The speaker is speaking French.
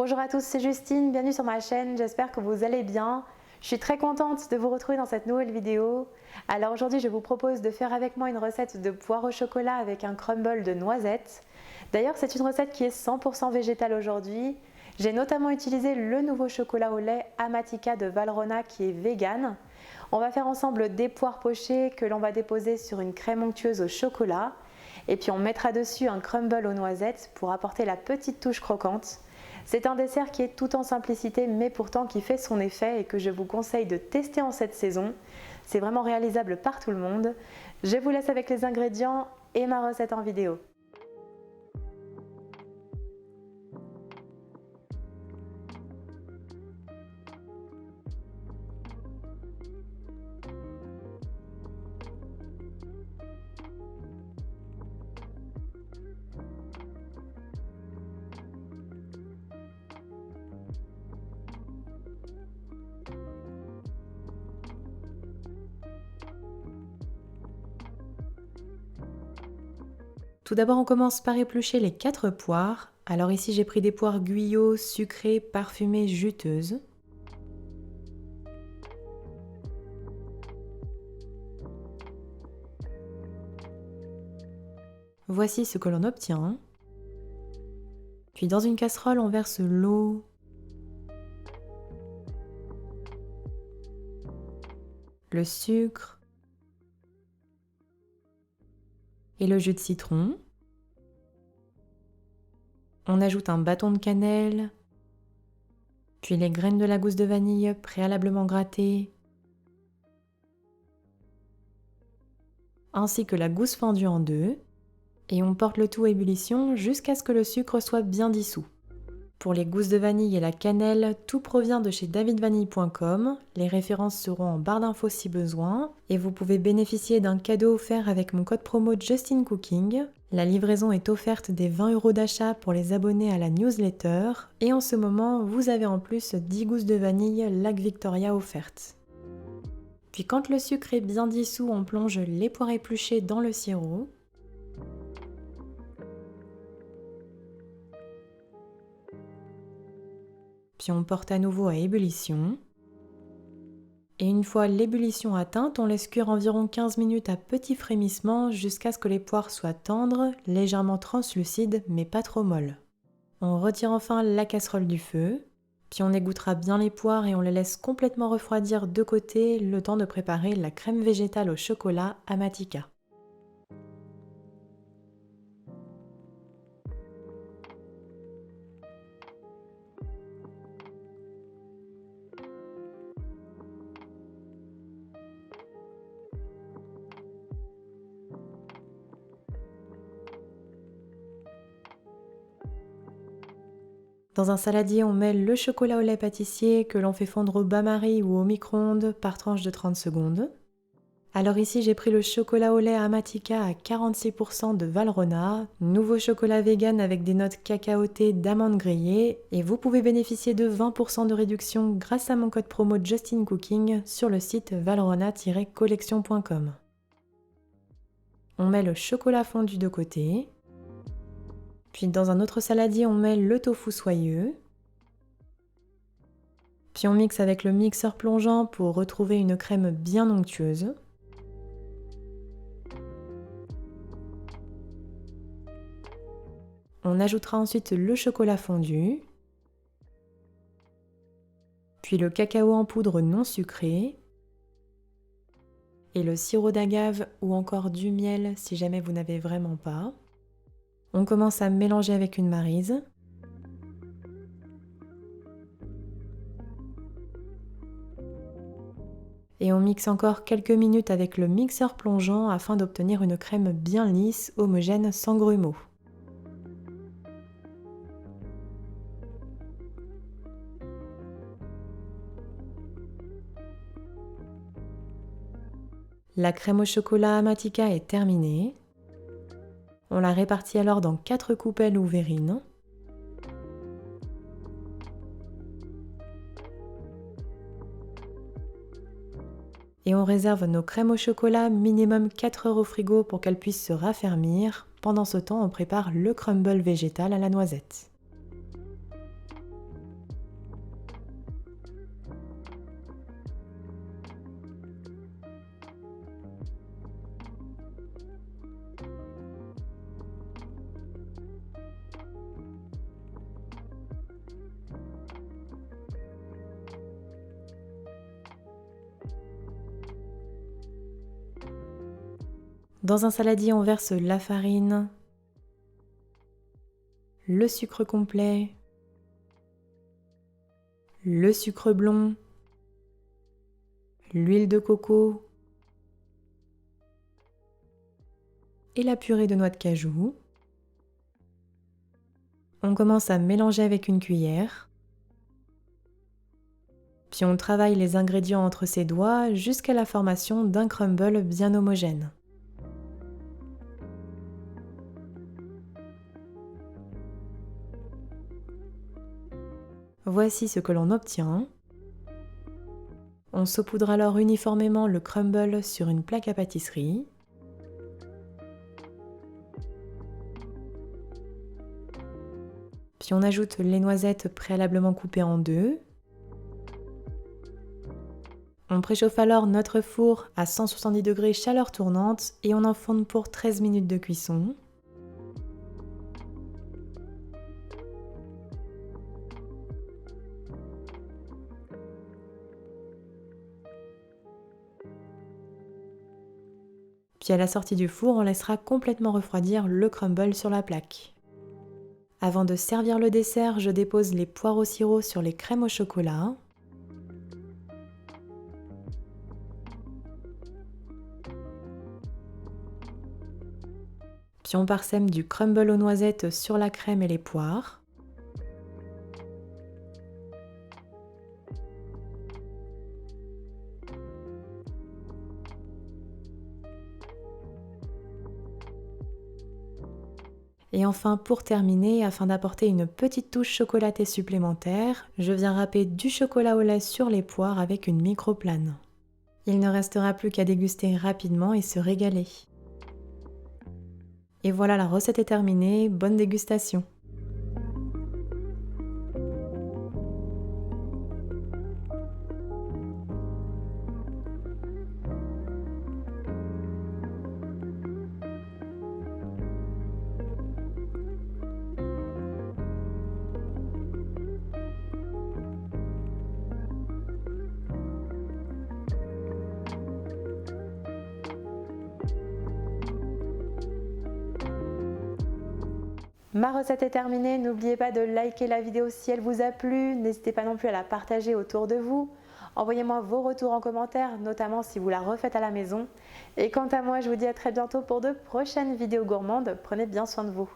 Bonjour à tous, c'est Justine, bienvenue sur ma chaîne, j'espère que vous allez bien. Je suis très contente de vous retrouver dans cette nouvelle vidéo. Alors aujourd'hui je vous propose de faire avec moi une recette de poire au chocolat avec un crumble de noisettes. D'ailleurs c'est une recette qui est 100% végétale aujourd'hui. J'ai notamment utilisé le nouveau chocolat au lait Amatica de Valrhona qui est vegan. On va faire ensemble des poires pochées que l'on va déposer sur une crème onctueuse au chocolat. Et puis on mettra dessus un crumble aux noisettes pour apporter la petite touche croquante. C'est un dessert qui est tout en simplicité mais pourtant qui fait son effet et que je vous conseille de tester en cette saison. C'est vraiment réalisable par tout le monde. Je vous laisse avec les ingrédients et ma recette en vidéo. Tout d'abord, on commence par éplucher les 4 poires. Alors ici, j'ai pris des poires Guyot, sucrées, parfumées, juteuses. Voici ce que l'on obtient. Puis dans une casserole, on verse l'eau, le sucre et le jus de citron. On ajoute un bâton de cannelle, puis les graines de la gousse de vanille préalablement grattées, ainsi que la gousse fendue en deux, et on porte le tout à ébullition jusqu'à ce que le sucre soit bien dissous. Pour les gousses de vanille et la cannelle, tout provient de chez davidvanille.com. Les références seront en barre d'infos si besoin. Et vous pouvez bénéficier d'un cadeau offert avec mon code promo JustineCooking. La livraison est offerte des 20 € d'achat pour les abonnés à la newsletter. Et en ce moment, vous avez en plus 10 gousses de vanille Lac Victoria offertes. Puis quand le sucre est bien dissous, on plonge les poires épluchées dans le sirop. Puis on porte à nouveau à ébullition. Et une fois l'ébullition atteinte, on laisse cuire environ 15 minutes à petit frémissement jusqu'à ce que les poires soient tendres, légèrement translucides mais pas trop molles. On retire enfin la casserole du feu, puis on égouttera bien les poires et on les laisse complètement refroidir de côté le temps de préparer la crème végétale au chocolat Amatica. Dans un saladier, on met le chocolat au lait pâtissier que l'on fait fondre au bain-marie ou au micro-ondes par tranche de 30 secondes. Alors ici, j'ai pris le chocolat au lait Amatica à 46% de Valrhona, nouveau chocolat vegan avec des notes cacaotées d'amandes grillées, et vous pouvez bénéficier de 20% de réduction grâce à mon code promo JustineCooking sur le site valrhona-collection.com. On met le chocolat fondu de côté. Puis dans un autre saladier, on met le tofu soyeux. Puis on mixe avec le mixeur plongeant pour retrouver une crème bien onctueuse. On ajoutera ensuite le chocolat fondu, puis le cacao en poudre non sucré, et le sirop d'agave ou encore du miel si jamais vous n'avez vraiment pas. On commence à mélanger avec une maryse. Et on mixe encore quelques minutes avec le mixeur plongeant afin d'obtenir une crème bien lisse, homogène, sans grumeaux. La crème au chocolat Amatica est terminée. On la répartit alors dans 4 coupelles ou verrines. Et on réserve nos crèmes au chocolat minimum 4 heures au frigo pour qu'elles puissent se raffermir. Pendant ce temps, on prépare le crumble végétal à la noisette. Dans un saladier, on verse la farine, le sucre complet, le sucre blond, l'huile de coco et la purée de noix de cajou. On commence à mélanger avec une cuillère. Puis on travaille les ingrédients entre ses doigts jusqu'à la formation d'un crumble bien homogène. Voici ce que l'on obtient. On saupoudre alors uniformément le crumble sur une plaque à pâtisserie. Puis on ajoute les noisettes préalablement coupées en deux. On préchauffe alors notre four à 170 degrés chaleur tournante et on enfourne pour 13 minutes de cuisson. Puis à la sortie du four, on laissera complètement refroidir le crumble sur la plaque. Avant de servir le dessert, je dépose les poires au sirop sur les crèmes au chocolat. Puis on parsème du crumble aux noisettes sur la crème et les poires. Et enfin, pour terminer, afin d'apporter une petite touche chocolatée supplémentaire, je viens râper du chocolat au lait sur les poires avec une microplane. Il ne restera plus qu'à déguster rapidement et se régaler. Et voilà, la recette est terminée, bonne dégustation! Ma recette est terminée, n'oubliez pas de liker la vidéo si elle vous a plu, n'hésitez pas non plus à la partager autour de vous. Envoyez-moi vos retours en commentaire, notamment si vous la refaites à la maison. Et quant à moi, je vous dis à très bientôt pour de prochaines vidéos gourmandes, prenez bien soin de vous.